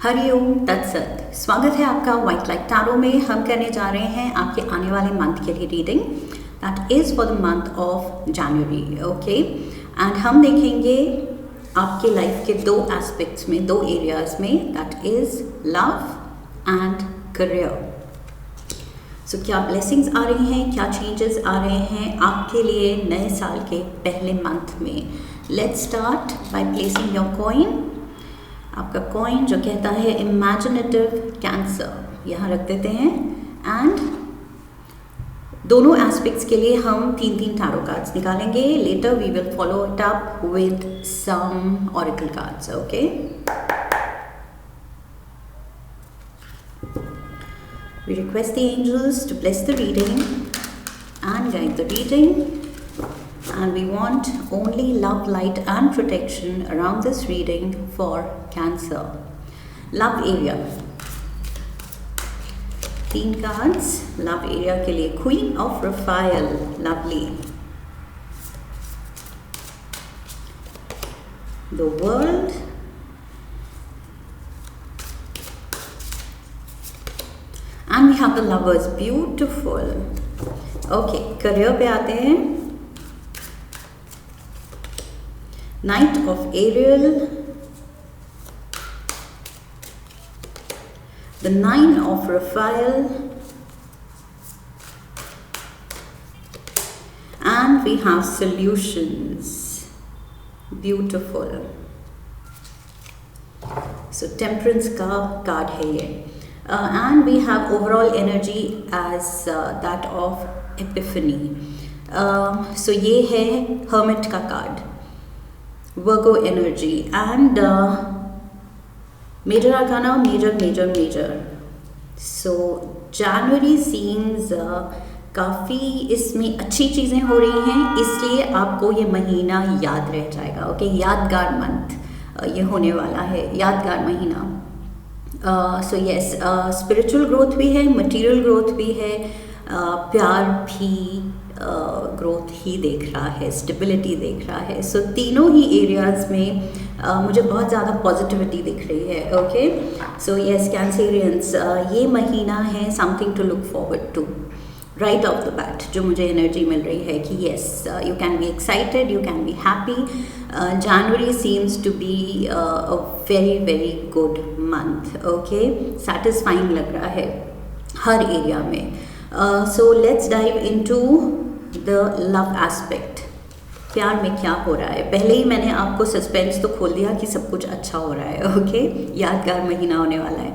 हरिओम तत्सत। स्वागत है आपका व्हाइट लाइट टैरो में। हम करने जा रहे हैं आपके आने वाले मंथ के लिए reading, that is for the month of January. Okay, and हम देखेंगे आपके लाइफ के दो एस्पेक्ट्स में, दो एरियाज में, that is love and career. So क्या ब्लेसिंग्स आ रही हैं, क्या चेंजेस आ रहे हैं आपके लिए नए साल के पहले मंथ में। Let's start by placing your coin. आपका कॉइन जो कहता है इमेजिनेटिव कैंसर, यहाँ रख देते हैं। एंड दोनों एस्पेक्ट्स के लिए हम 3 टैरो कार्ड्स निकालेंगे। Later we will follow it up with some oracle cards. Okay, we request the angels to bless the reading and guide the reading, and we want only love, light and protection around this reading for Cancer. Love area, 3 cards love area के लिए। Queen of Raphael, lovely. The World, and we have the Lovers, beautiful. Okay, career पे आते हैं। Knight of Ariel, the 9 of Raphael, and we have solutions, beautiful. So Temperance का card है ये, and we have overall energy as that of Epiphany. So ये है Hermit का card, Virgo energy, and major arcana, major. So January seems काफ़ी इसमें अच्छी चीज़ें हो रही हैं, इसलिए आपको ये महीना याद रह जाएगा। ओके, यादगार मंथ ये होने वाला है, यादगार महीना। सो यस, स्पिरिचुअल ग्रोथ भी है, मटेरियल ग्रोथ भी है, प्यार भी ग्रोथ ही देख रहा है, स्टेबिलिटी देख रहा है। सो तीनों ही एरियाज में मुझे बहुत ज़्यादा पॉजिटिविटी दिख रही है। ओके, सो यस कैंसेरियंस, ये महीना है something to look forward to right off the bat. जो मुझे एनर्जी मिल रही है कि yes, you can be excited, you can be happy. January seems to be a very good month. Okay, satisfying लग रहा है हर एरिया में। So let's dive into the love aspect. प्यार में क्या हो रहा है। पहले ही मैंने आपको सस्पेंस तो खोल दिया कि सब कुछ अच्छा हो रहा है। ओके, यादगार महीना होने वाला है।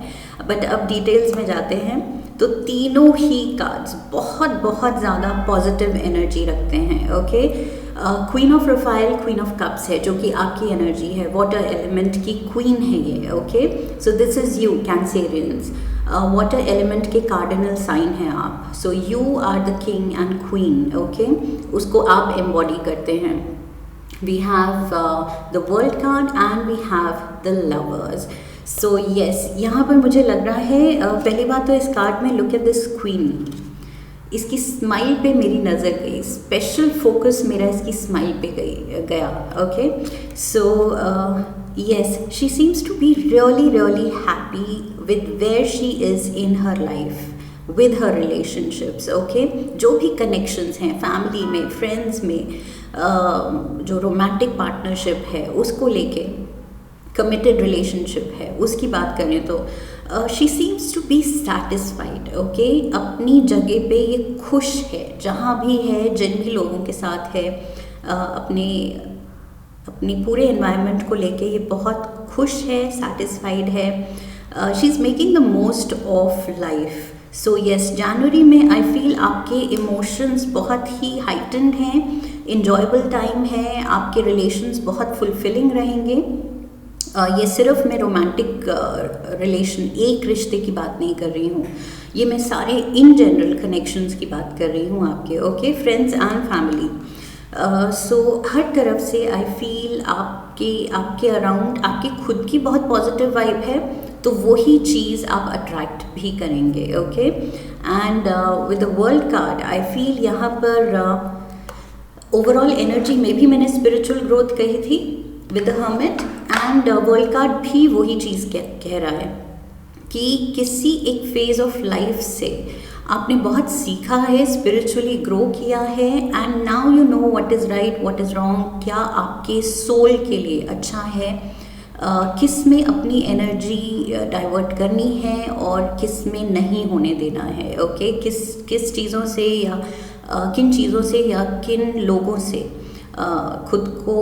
बट अब डिटेल्स में जाते हैं तो तीनों ही कार्ड्स बहुत ज़्यादा पॉजिटिव एनर्जी रखते हैं। Okay, queen of Rafale, queen of cups है जो कि आपकी एनर्जी है, वाटर एलिमेंट की क्वीन है ये। Okay, so this is you Cancerians, water element के कार्डिनल साइन हैं आप। So you are the king and queen. Okay, उसको आप एम्बॉडी करते हैं। We have the world card and we have the lovers. So yes, यहाँ पर मुझे लग रहा है पहली बात तो इस कार्ड में लुक एट दिस क्वीन, इसकी स्माइल पे मेरी नज़र गई, स्पेशल फोकस मेरा इसकी स्माइल पे गया। Okay, so yes, she seems to be really happy with where she is in her life, with her relationships. Okay, जो भी connections हैं फैमिली में, फ्रेंड्स में, जो रोमांटिक पार्टनरशिप है उसको लेके, कमिटेड रिलेशनशिप है उसकी बात करें तो she seems to be satisfied. Okay, अपनी जगह पे ये खुश है, जहाँ भी है, जिन भी लोगों के साथ है, अपनी पूरे एनवायरनमेंट को लेके ये बहुत खुश है, सेटिस्फाइड है। She is making the most of life. So yes, जनवरी में आई फील आपके इमोशंस बहुत ही हाइटेंड हैं, इंजॉयबल टाइम है, आपके रिलेशंस बहुत फुलफिलिंग रहेंगे। ये सिर्फ मैं रोमांटिक रिलेशन, एक रिश्ते की बात नहीं कर रही हूँ, ये मैं सारे इन जनरल कनेक्शंस की बात कर रही हूँ आपके। Okay, friends and family. So हर तरफ से आई फील आपके अराउंड आपकी खुद की बहुत पॉजिटिव वाइब है, तो वही चीज़ आप अट्रैक्ट भी करेंगे। Okay, and with the world card I feel यहाँ पर ओवरऑल एनर्जी में भी मैंने स्पिरिचुअल ग्रोथ कही थी with the hermit, and world card भी वही चीज़ कह रहा है कि किसी एक फेज ऑफ लाइफ से आपने बहुत सीखा है, स्पिरिचुअली ग्रो किया है, and now you know what is right, what is wrong, क्या आपके सोल के लिए अच्छा है, किस में अपनी एनर्जी डाइवर्ट करनी है और किस में नहीं होने देना है। ओके, किस चीज़ों से या किन चीज़ों से या किन लोगों से खुद को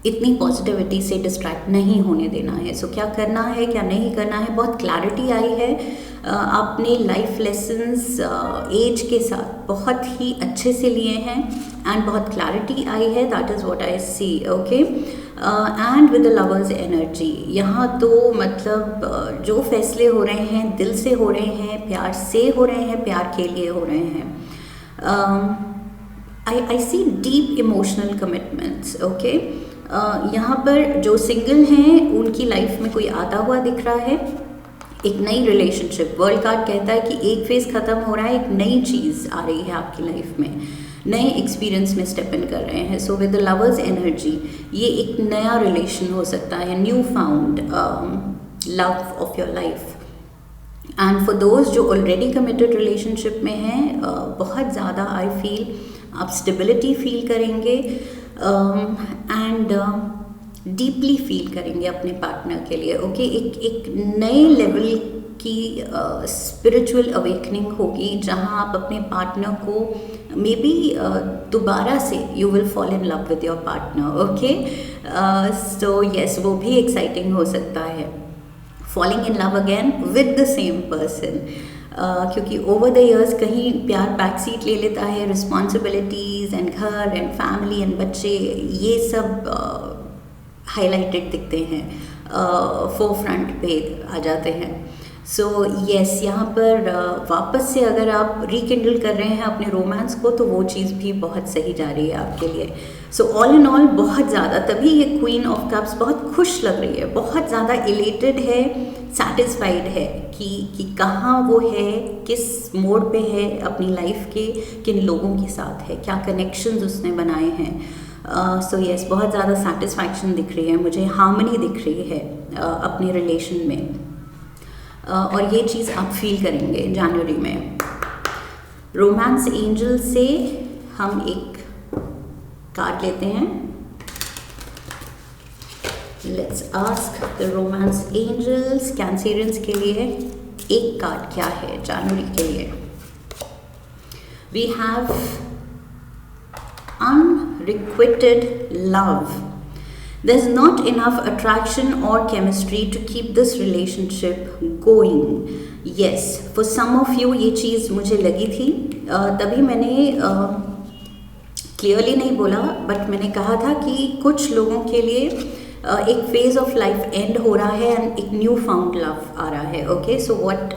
इतनी पॉजिटिविटी से डिस्ट्रैक्ट नहीं होने देना है। सो क्या करना है, क्या नहीं करना है, बहुत क्लैरिटी आई है। आपने लाइफ लेसन्स एज के साथ बहुत ही अच्छे से लिए हैं एंड बहुत क्लैरिटी आई है। That is what I see. Okay, and with the lovers energy, यहाँ तो मतलब जो फैसले हो रहे हैं दिल से हो रहे हैं, प्यार से हो रहे हैं, प्यार के लिए हो रहे हैं। I see deep emotional commitments. Okay, यहाँ पर जो सिंगल हैं उनकी लाइफ में कोई आता हुआ दिख रहा है, एक नई रिलेशनशिप। वर्ल्ड कार्ड कहता है कि एक फेज ख़त्म हो रहा है, एक नई चीज़ आ रही है आपकी लाइफ में, नए एक्सपीरियंस में स्टेप इन कर रहे हैं। So with the lovers energy ये एक नया रिलेशन हो सकता है, new found love of your life. And for those जो ऑलरेडी कमिटेड रिलेशनशिप में हैं, बहुत ज़्यादा आई फील आप स्टेबिलिटी फील करेंगे एंड डीपली फील करेंगे अपने पार्टनर के लिए। ओके, एक नए लेवल की स्पिरिचुअल अवेकनिंग होगी जहां आप अपने पार्टनर को मे बी दोबारा से you will fall in love with your partner. Okay, so yes, वो भी एक्साइटिंग हो सकता है, falling in love again with the same person. क्योंकि ओवर द इयर्स कहीं प्यार बैक सीट ले लेता है, रिस्पॉन्सिबिलिटीज़ एंड घर एंड फैमिली एंड बच्चे, ये सब हाईलाइटेड दिखते हैं, फोर फ्रंट पे आ जाते हैं। सो यस, यहाँ पर वापस से अगर आप रिकिंडल कर रहे हैं अपने रोमांस को तो वो चीज़ भी बहुत सही जा रही है आपके लिए। सो ऑल इन ऑल बहुत ज़्यादा, तभी ये क्वीन ऑफ कप्स बहुत खुश लग रही है, बहुत ज़्यादा इलेटेड है, सेटिस्फाइड है कि कहाँ वो है, किस मोड पे है अपनी लाइफ के, किन लोगों के साथ है, क्या कनेक्शंस उसने बनाए हैं। सो यस, बहुत ज़्यादा सेटिस्फैक्शन दिख रही है मुझे, हार्मनी दिख रही है अपने रिलेशन में, और ये चीज़ आप फील करेंगे जनवरी में। रोमांस एंजल से हम एक कार्ड लेते हैं। Let's ask the romance angels, Cancerians के लिए एक कार्ड क्या है जनवरी के लिए। We have unrequited love. There's not enough attraction or chemistry to keep this relationship going. Yes, for some of you ये चीज़ मुझे लगी थी, तभी मैंने क्लियरली नहीं बोला, बट मैंने कहा था कि कुछ लोगों के लिए एक फेज ऑफ लाइफ एंड हो रहा है एंड एक न्यू फाउंड लव आ रहा है। ओके, सो व्हाट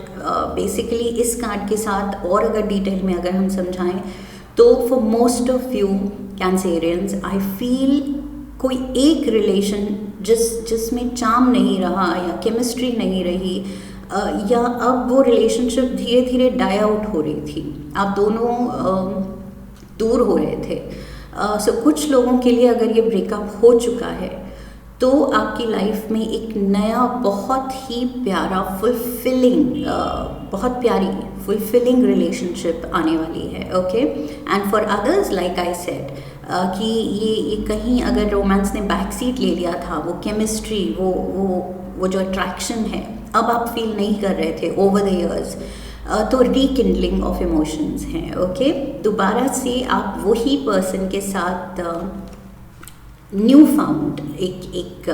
बेसिकली इस कार्ड के साथ और अगर डिटेल में अगर हम समझाएं तो for most of you Cancerians I feel कोई एक रिलेशन जिसमें चार्म नहीं रहा या केमिस्ट्री नहीं रही, या अब वो रिलेशनशिप धीरे धीरे डाई आउट हो रही थी, आप दोनों दूर हो रहे थे। सो कुछ लोगों के लिए अगर ये ब्रेकअप हो चुका है तो आपकी लाइफ में एक नया बहुत ही प्यारा बहुत प्यारी फुलफिलिंग रिलेशनशिप आने वाली है। Okay, and for others like I said कि ये कहीं अगर रोमांस ने बैक सीट ले लिया था, वो केमिस्ट्री, वो जो अट्रैक्शन है अब आप फील नहीं कर रहे थे ओवर द इयर्स, तो रिकिंडलिंग ऑफ इमोशंस हैं। ओके, दोबारा से आप वही पर्सन के साथ न्यू फाउंड एक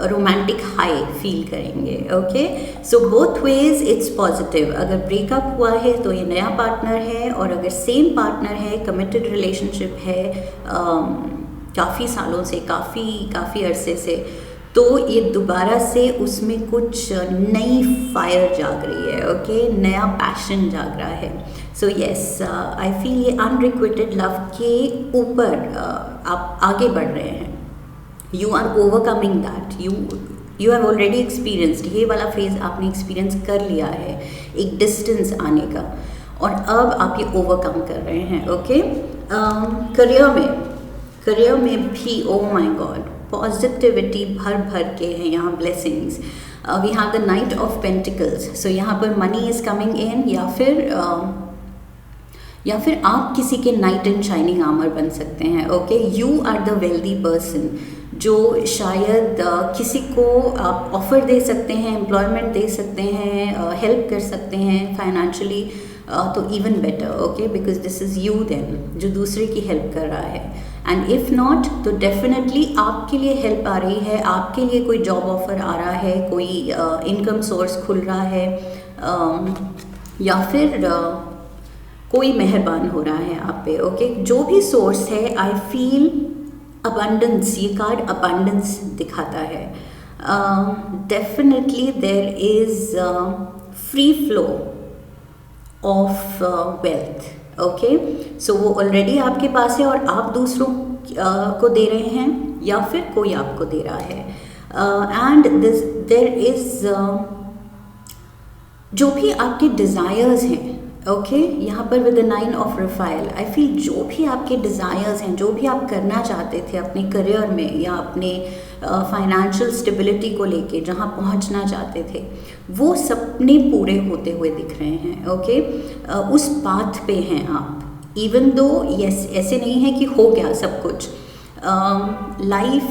रोमांटिक हाई फील करेंगे। Okay, so both ways it's positive. अगर ब्रेकअप हुआ है तो ये नया पार्टनर है, और अगर सेम पार्टनर है, कमिटेड रिलेशनशिप है काफ़ी सालों से, काफ़ी अरसे से, तो ये दोबारा से उसमें कुछ नई फायर जाग रही है। ओके, नया पैशन जाग रहा है। सो यस, आई फील ये अनरिक्विटेड लव के ऊपर आप आगे बढ़ रहे हैं, you are overcoming that, you have already experienced, ये वाला फेज आपने एक्सपीरियंस कर लिया है एक डिस्टेंस आने का, और अब आप ये ओवरकम कर रहे हैं। ओके, करियर में भी, ओ माय गॉड, पॉजिटिविटी भर भर के हैं यहाँ blessings. We have the knight of pentacles, so यहाँ पर मनी इज़ कमिंग इन, या फिर आप किसी के नाइट इन शाइनिंग आर्मर बन सकते हैं। Okay, you are the wealthy person जो शायद किसी को आप ऑफ़र दे सकते हैं, एम्प्लॉयमेंट दे सकते हैं, हेल्प कर सकते हैं फाइनेंशियली, तो even better. Okay, because this is you then जो दूसरे की हेल्प कर रहा है। एंड इफ़ नॉट तो डेफिनेटली आपके लिए हेल्प आ रही है, आपके लिए कोई जॉब ऑफ़र आ रहा है, कोई इनकम सोर्स खुल रहा है, या फिर कोई मेहरबान हो रहा है आप पे। ओके, जो भी सोर्स है, आई फील अबंडेंस, ये कार्ड अबंडेंस दिखाता है। Definitely there is free flow of wealth. Okay, so वो ऑलरेडी आपके पास है और आप दूसरों को दे रहे हैं, या फिर कोई आपको दे रहा है। एंड दिस देयर इज़ जो भी आपके डिज़ायर्स हैं, ओके, यहाँ पर with the 9 of Rafale, I feel जो भी आपके डिज़ायर्स हैं, जो भी आप करना चाहते थे अपने करियर में या अपने फाइनेंशियल स्टेबिलिटी को लेके जहाँ पहुँचना चाहते थे, वो सपने पूरे होते हुए दिख रहे हैं। ओके, उस पाथ पे हैं आप। इवन दो यस, ऐसे नहीं है कि हो गया सब कुछ। Life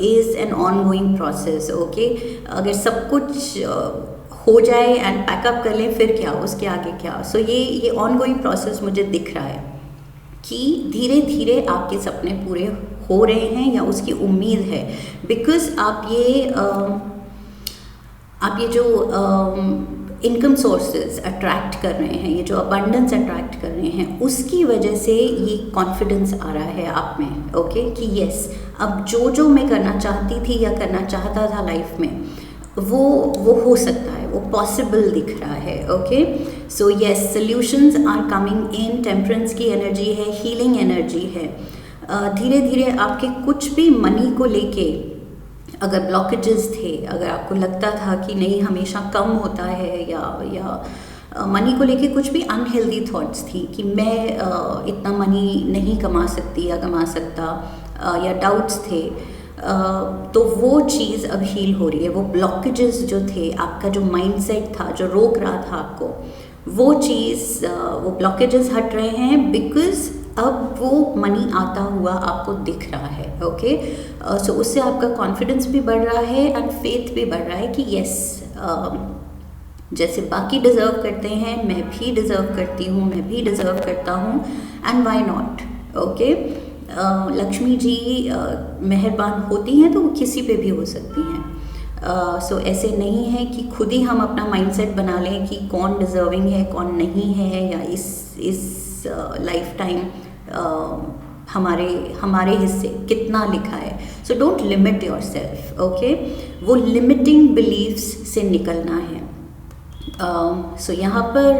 is an on going process. Okay, अगर सब कुछ हो जाए एंड पैकअप कर लें, फिर क्या, उसके आगे क्या। सो ये ऑन गोइंग प्रोसेस मुझे दिख रहा है कि धीरे धीरे आपके सपने पूरे हो रहे हैं, या उसकी उम्मीद है। बिकॉज आप ये जो इनकम सोर्सेज अट्रैक्ट कर रहे हैं, ये जो अबंडेंस अट्रैक्ट कर रहे हैं, उसकी वजह से ये कॉन्फिडेंस आ रहा है आप में। ओके, कि यस, अब जो मैं करना चाहती थी या करना चाहता था लाइफ में, वो हो सकता है, वो पॉसिबल दिख रहा है। Okay, so yes, solutions are coming in. Temperance की एनर्जी है, हीलिंग एनर्जी है। धीरे धीरे आपके कुछ भी मनी को लेके अगर ब्लॉकेजेस थे, अगर आपको लगता था कि नहीं हमेशा कम होता है, या मनी को लेके कुछ भी अनहेल्दी थॉट्स थी कि मैं इतना मनी नहीं कमा सकती या कमा सकता, या डाउट्स थे, तो वो चीज़ अब हील हो रही है। वो ब्लॉकेजेस जो थे, आपका जो माइंडसेट था जो रोक रहा था आपको, वो चीज़, वो ब्लॉकेजेस हट रहे हैं। बिकॉज अब वो मनी आता हुआ आपको दिख रहा है। ओके, सो उससे आपका कॉन्फिडेंस भी बढ़ रहा है एंड फेथ भी बढ़ रहा है कि यस, जैसे बाकी डिज़र्व करते हैं, मैं भी डिज़र्व करती हूँ, मैं भी डिज़र्व करता हूँ, and why not. Okay, Lakshmi ji मेहरबान होती हैं तो वो किसी पे भी हो सकती हैं। सो ऐसे नहीं है कि खुद ही हम अपना माइंडसेट बना लें कि कौन डिज़र्विंग है, कौन नहीं है, या इस लाइफ टाइम हमारे हिस्से कितना लिखा है। So don't limit your self. Okay, वो लिमिटिंग बिलीव्स से निकलना है। सो यहाँ पर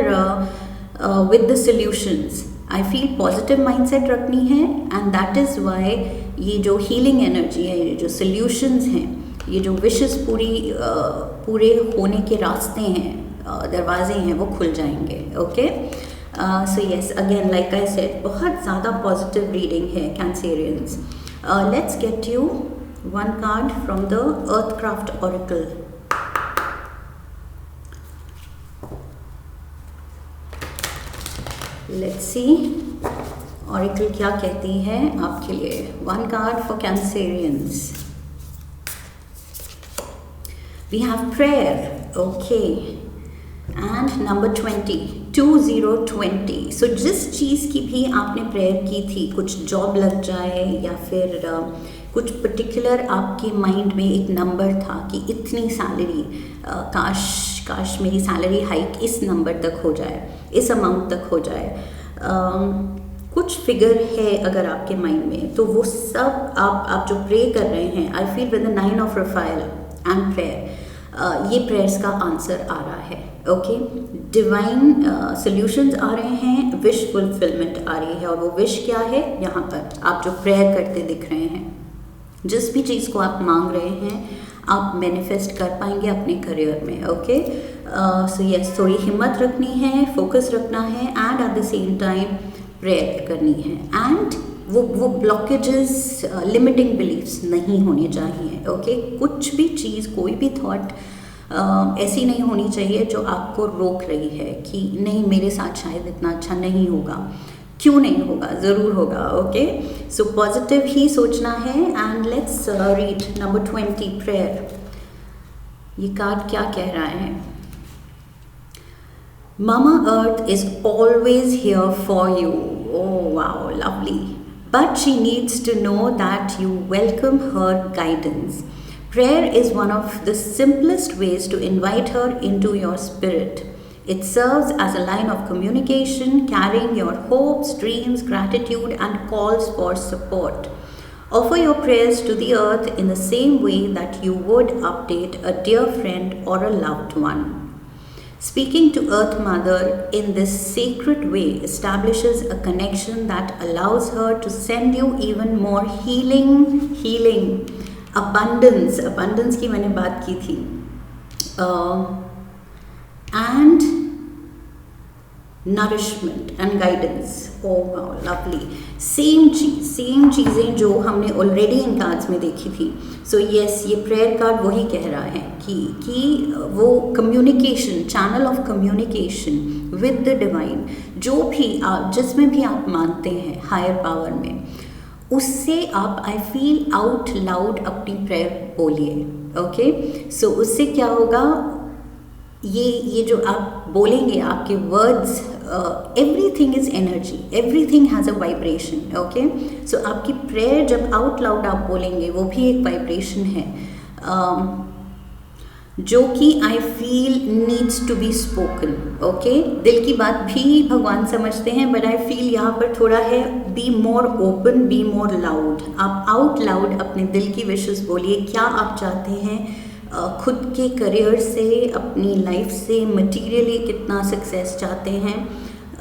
with the solutions I feel positive mindset रखनी है, एंड दैट इज़ वाई ये जो हीलिंग एनर्जी है, ये जो सॉल्यूशंस हैं, ये जो विशेस पूरे होने के रास्ते हैं, दरवाजे हैं, वो खुल जाएंगे। Okay, so yes, again like I said, बहुत ज़्यादा पॉजिटिव रीडिंग है Cancerians. Let's get you one card from the earthcraft oracle. Let's see oracle क्या कहती है आपके लिए। One card for Cancerians. We have prayer. Okay, and number 20 so जिस चीज़ की भी आपने प्रेयर की थी, कुछ जॉब लग जाए, या फिर कुछ पर्टिकुलर आपके माइंड में एक नंबर था कि इतनी सैलरी, काश मेरी सैलरी हाइक इस नंबर तक हो जाए, इस अमाउंट तक हो जाए, कुछ फिगर है अगर आपके माइंड में, तो वो सब आप जो प्रे कर रहे हैं, I feel with the 9 of Rafale and prayer, ये प्रेयर्स का आंसर आ रहा है। ओके, डिवाइन सॉल्यूशंस आ रहे हैं, विश फुलफिलमेंट आ रही है, और वो विश क्या है, यहाँ पर आप जो प्रेयर करते दिख रहे हैं, जिस भी चीज़ को आप मांग रहे हैं आप मैनिफेस्ट कर पाएंगे अपने करियर में। ओके, सो यस, थोड़ी हिम्मत रखनी है, फोकस रखना है, and at the same time prayer करनी है। एंड वो ब्लॉकेजेस, लिमिटिंग बिलीफ्स नहीं होने चाहिए। ओके, कुछ भी चीज़, कोई भी थॉट ऐसी नहीं होनी चाहिए जो आपको रोक रही है कि नहीं मेरे साथ शायद इतना अच्छा नहीं होगा। क्यों नहीं होगा, ज़रूर होगा। ओके, सो पॉजिटिव ही सोचना है। And let's read number 20, prayer. ये कार्ड क्या कह रहा है? Mama Earth is always here for you. Oh wow, lovely. But she needs to know that you welcome her guidance. Prayer is one of the simplest ways to invite her into your spirit. It serves as a line of communication, carrying your hopes, dreams, gratitude, and calls for support. Offer your prayers to the earth in the same way that you would update a dear friend or a loved one. Speaking to Earth Mother in this sacred way establishes a connection that allows her to send you even more healing, abundance की मैंने बात की थी, and nourishment and guidance. Oh wow, lovely. Same चीज़ें जो हमने already in cards में देखी थी। सो यस, ये प्रेयर कार्ड वही कह रहा है कि वो communication, channel of communication with the divine, जो भी आप, जिसमें भी आप मानते हैं हायर पावर में, उससे आप आई फील आउट लाउड अपनी प्रेयर बोलिए। ओके, सो उससे क्या होगा, ये जो आप बोलेंगे, आपके words, everything is energy, everything has a vibration. Okay, so आपकी प्रेयर जब आउट लाउड आप बोलेंगे, वो भी एक वाइब्रेशन है, जो कि I feel needs to be spoken. Okay, दिल की बात भी भगवान समझते हैं, बट आई फील यहाँ पर थोड़ा है, be more open, be more loud. आप आउट लाउड अपने दिल की विशेस बोलिए, क्या आप चाहते हैं खुद के करियर से, अपनी लाइफ से, मटीरियली कितना सक्सेस चाहते हैं,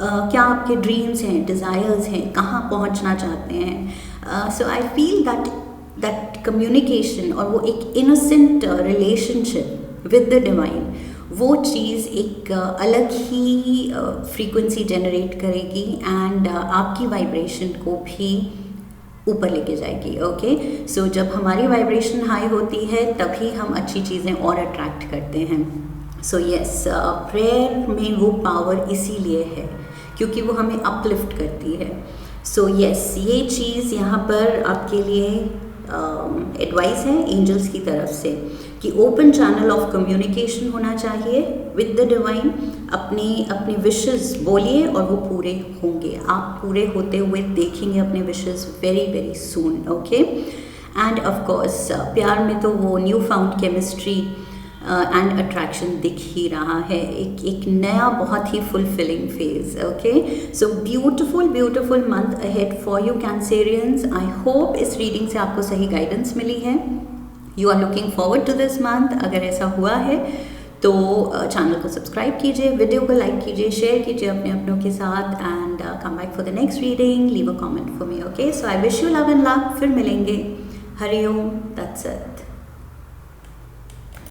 क्या आपके ड्रीम्स हैं, डिज़ायर्स हैं, कहाँ पहुँचना चाहते हैं। सो आई फील दैट कम्युनिकेशन और वो एक innocent relationship with the divine, वो चीज़ एक अलग ही फ्रीक्वेंसी जनरेट करेगी एंड आपकी वाइब्रेशन को भी ऊपर लेके जाएगी। ओके, सो जब हमारी वाइब्रेशन हाई होती है तभी हम अच्छी चीज़ें और अट्रैक्ट करते हैं। सो यस, प्रेयर में वो पावर इसीलिए है क्योंकि वो हमें अपलिफ्ट करती है। सो यस, ये चीज़ यहाँ पर आपके लिए एडवाइस है एंजल्स की तरफ से कि ओपन चैनल ऑफ कम्युनिकेशन होना चाहिए विद द डिवाइन। अपने विशेस बोलिए और वो पूरे होंगे, आप पूरे होते हुए देखेंगे अपने wishes very very soon. Okay, and of course प्यार में तो वो new found chemistry and attraction दिख ही रहा है, एक नया बहुत ही fulfilling phase. Okay, so beautiful month ahead for you Cancerians. I hope इस रीडिंग से आपको सही गाइडेंस मिली है। You are looking forward to this month. अगर ऐसा हुआ है तो चैनल को सब्सक्राइब कीजिए, वीडियो को लाइक कीजिए, शेयर कीजिए अपनों के साथ and come back for the next reading. Leave a comment for me. Okay, so I wish you love and luck. फिर मिलेंगे। हरि ओम, दैट्स इट।